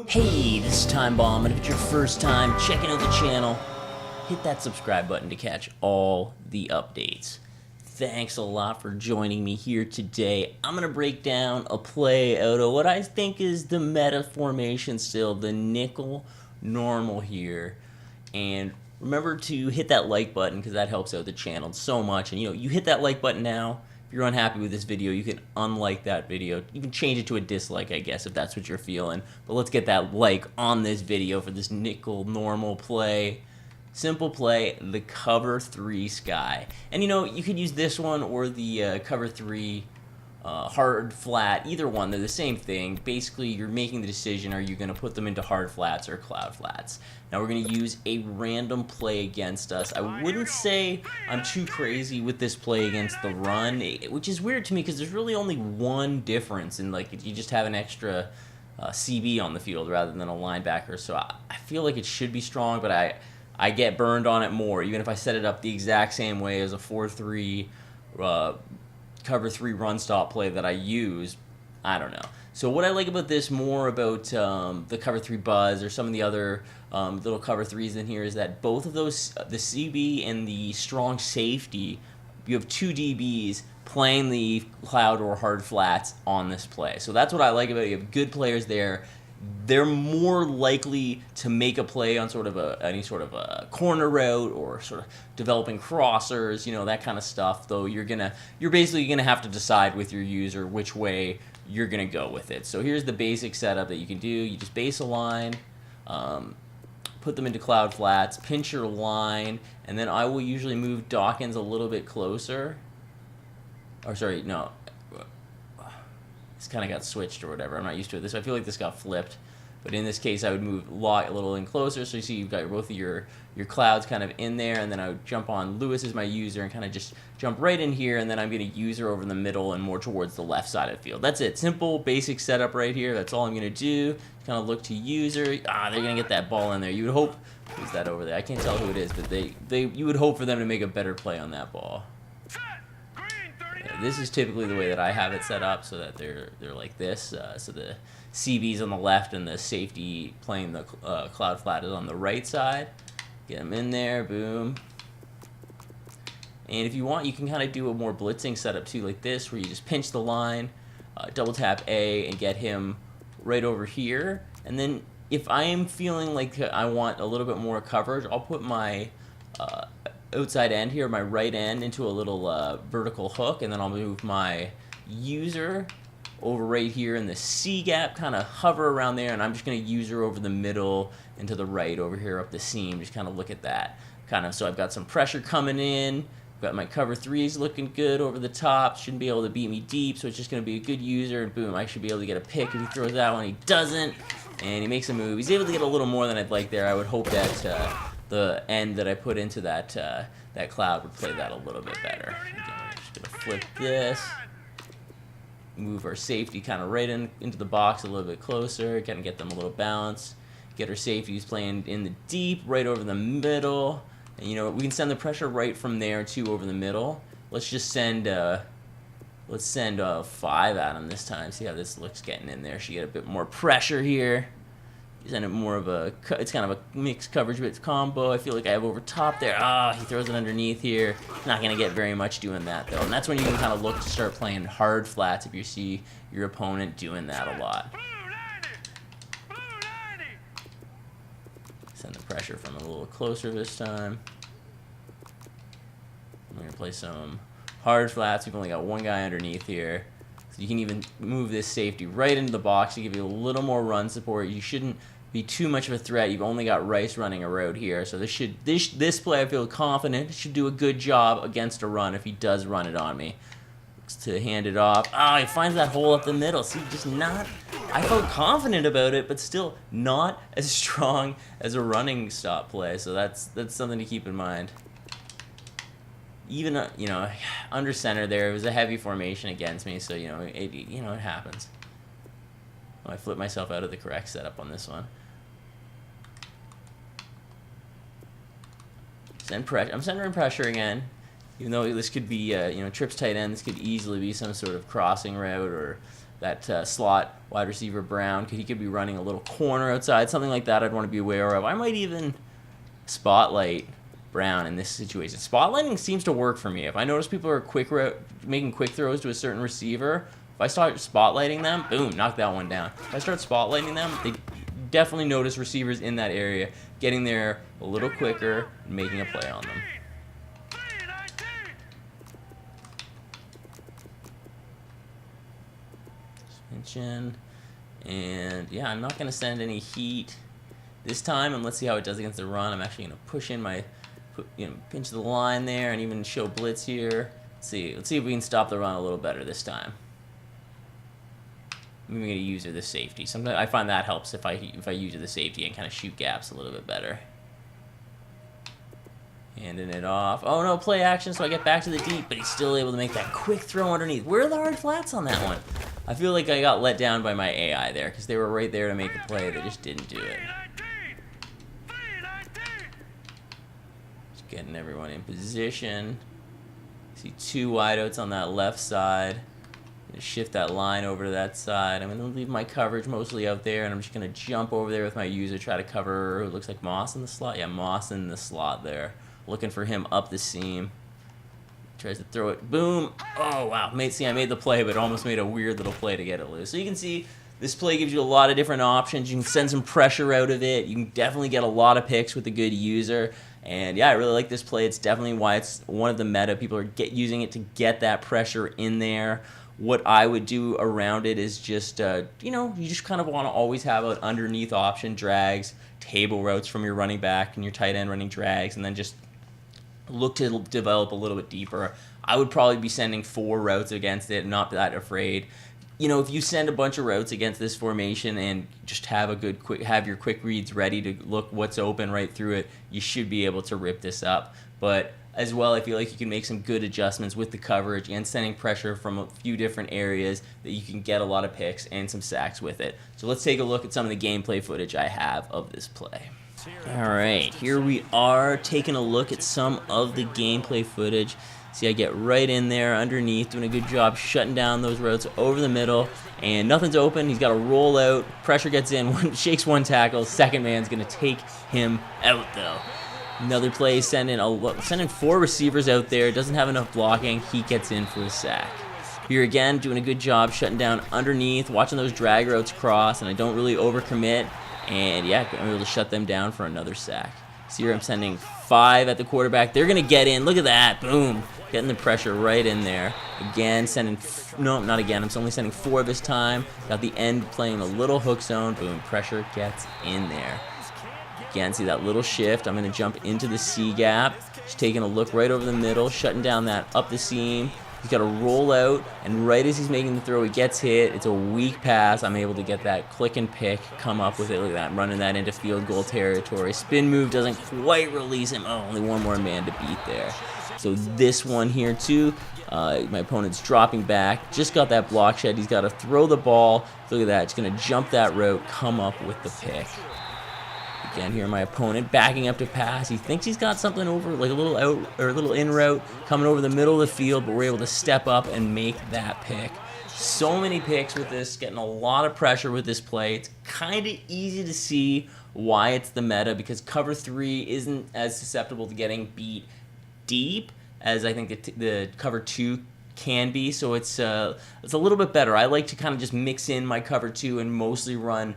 Hey, this is Time Bomb, and if it's your first time checking out the channel, hit that subscribe button to catch all the updates. Thanks a lot for joining me here today. I'm going to break down a play out of what I think is the meta formation still, the nickel normal here. And remember to hit that like button because that helps out the channel so much. And you hit that like button now. If you're unhappy with this video, you can unlike that video. You can change it to a dislike, I guess, if that's what you're feeling. But let's get that like on this video for this nickel normal play. Simple play, the cover 3 sky. And you could use this one or the cover 3 hard flat, either one. They're the same thing. Basically, you're making the decision, are you going to put them into hard flats or cloud flats? Now we're going to use a random play against us. I wouldn't say I'm too crazy with this play against the run, which is weird to me because there's really only one difference in, like, you just have an extra CB on the field rather than a linebacker. So I feel like it should be strong, but I get burned on it more, even if I set it up the exact same way as a 4-3 cover 3 run stop play that I use. I don't know. So what I like about this more about the cover 3 buzz or some of the other little cover 3s in here is that both of those, the CB and the strong safety, you have 2 DBs playing the cloud or hard flats on this play. So that's what I like about it. You have good players there. They're more likely to make a play on sort of any sort of a corner route or sort of developing crossers, that kind of stuff. Though you're basically gonna have to decide with your user which way you're gonna go with it. So here's the basic setup that you can do. You just base a line, put them into cloud flats, pinch your line, and then I will usually move Dawkins a little bit closer. Or sorry, no. This kind of got switched or whatever. I'm not used to it. I feel like this got flipped. But in this case, I would move Locke a little in closer. So you see you've got both of your clouds kind of in there. And then I would jump on Lewis as my user and kind of just jump right in here. And then I'm going to user over in the middle and more towards the left side of the field. That's it. Simple, basic setup right here. That's all I'm going to do. Kind of look to user. They're going to get that ball in there. You would hope. Who's that over there? I can't tell who it is. But you would hope for them to make a better play on that ball. This is typically the way that I have it set up, so that they're like this. So the CB's on the left and the safety playing the cloud flat is on the right side. Get them in there, boom. And if you want, you can kind of do a more blitzing setup too, like this, where you just pinch the line, double tap A, and get him right over here. And then if I am feeling like I want a little bit more coverage, I'll put my outside end here, my right end, into a little vertical hook, and then I'll move my user over right here in the C gap, kind of hover around there, and I'm just going to user over the middle and to the right over here up the seam. Just kind of look at that. So I've got some pressure coming in. Got my cover 3s looking good over the top. Shouldn't be able to beat me deep, so it's just going to be a good user, and boom, I should be able to get a pick if he throws that one. He doesn't, and he makes a move. He's able to get a little more than I'd like there. I would hope that the end that I put into that cloud would play that a little bit better. Again, we're just going to flip this, move our safety kind of right into the box a little bit closer, kind of get them a little bounce, get our safeties playing in the deep, right over the middle, and we can send the pressure right from there too over the middle. Let's just send let's send 5 at him this time. See how this looks getting in there. Should get a bit more pressure here. Send it more of it's kind of a mixed coverage with combo. I feel like I have over top there. He throws it underneath here. Not going to get very much doing that, though. And that's when you can kind of look to start playing hard flats if you see your opponent doing that a lot. Send the pressure from a little closer this time. I'm going to play some hard flats. We've only got one guy underneath here. You can even move this safety right into the box to give you a little more run support. You shouldn't be too much of a threat. You've only got Rice running a route here, so this play I feel confident should do a good job against a run if he does run it on me. Looks to hand it off. He finds that hole up the middle. See, just not. I felt confident about it, but still not as strong as a running stop play. So that's something to keep in mind. Even under center there, it was a heavy formation against me, so it happens. I flipped myself out of the correct setup on this one. Send pressure. I'm sending pressure again, even though this could be trips tight end. This could easily be some sort of crossing route or that slot wide receiver Brown. He could be running a little corner outside, something like that I'd want to be aware of. I might even spotlight Brown in this situation. Spotlighting seems to work for me. If I notice people are making quick throws to a certain receiver, if I start spotlighting them, boom, knock that one down. If I start spotlighting them, they definitely notice receivers in that area getting there a little quicker and making a play on them. Suspension. And yeah, I'm not going to send any heat this time, and let's see how it does against the run. I'm actually going to push in my, pinch the line there and even show blitz here. Let's see if we can stop the run a little better this time. I'm going to use the safety. Sometimes I find that helps if I use the safety and kind of shoot gaps a little bit better. Handing it off. Oh no, play action, so I get back to the deep, but he's still able to make that quick throw underneath. Where are the hard flats on that one? I feel like I got let down by my AI there because they were right there to make a play. They just didn't do it. Just getting everyone in position. See two wideouts on that left side. Shift that line over to that side. I'm going to leave my coverage mostly out there, and I'm just going to jump over there with my user, try to cover, it looks like Moss in the slot. Yeah, Moss in the slot there. Looking for him up the seam. Tries to throw it. Boom. Oh, wow. See, I made the play, but almost made a weird little play to get it loose. So you can see this play gives you a lot of different options. You can send some pressure out of it. You can definitely get a lot of picks with a good user. And yeah, I really like this play. It's definitely why it's one of the meta. People are using it to get that pressure in there. What I would do around it is just, you just kind of want to always have an underneath option, drags, table routes from your running back and your tight end running drags, and then just look to develop a little bit deeper. I would probably be sending 4 routes against it, not that afraid. If you send a bunch of routes against this formation and just have your quick reads ready to look what's open right through it, you should be able to rip this up. But as well, I feel like you can make some good adjustments with the coverage and sending pressure from a few different areas that you can get a lot of picks and some sacks with it. So let's take a look at some of the gameplay footage I have of this play. Alright, here we are taking a look at some of the gameplay footage. See, I get right in there underneath, doing a good job shutting down those routes over the middle, and nothing's open. He's got to roll out, pressure gets in, shakes one tackle, second man's going to take him out though. Another play, sending 4 receivers out there, doesn't have enough blocking, he gets in for a sack. Here again, doing a good job shutting down underneath, watching those drag routes cross, and I don't really overcommit, and yeah, I'm able to shut them down for another sack. See here, I'm sending 5 at the quarterback, they're going to get in, look at that, boom, getting the pressure right in there. Again, no, not again, I'm only sending 4 this time, got the end playing a little hook zone, boom, pressure gets in there. Again, see that little shift. I'm going to jump into the C gap. Just taking a look right over the middle, shutting down that up the seam. He's got to roll out, and right as he's making the throw, he gets hit. It's a weak pass. I'm able to get that click and pick, come up with it. Look at that, I'm running that into field goal territory. Spin move doesn't quite release him. Oh, only one more man to beat there. So this one here too, my opponent's dropping back. Just got that block shed. He's got to throw the ball. Look at that. It's going to jump that route, come up with the pick. Again, here my opponent backing up to pass. He thinks he's got something over, like a little out or a little in route coming over the middle of the field, but we're able to step up and make that pick. So many picks with this, getting a lot of pressure with this play. It's kind of easy to see why it's the meta, because cover 3 isn't as susceptible to getting beat deep as I think the cover 2 can be, so it's a little bit better. I like to kind of just mix in my cover 2 and mostly run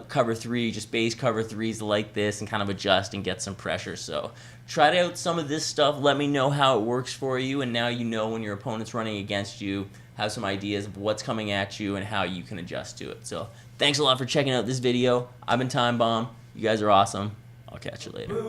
cover 3, just base cover 3s like this, and kind of adjust and get some pressure. So try out some of this stuff, let me know how it works for you, and now you know when your opponent's running against you, have some ideas of what's coming at you and how you can adjust to it. So thanks a lot for checking out this video. I've been Time Bomb. You guys are awesome. I'll catch you later.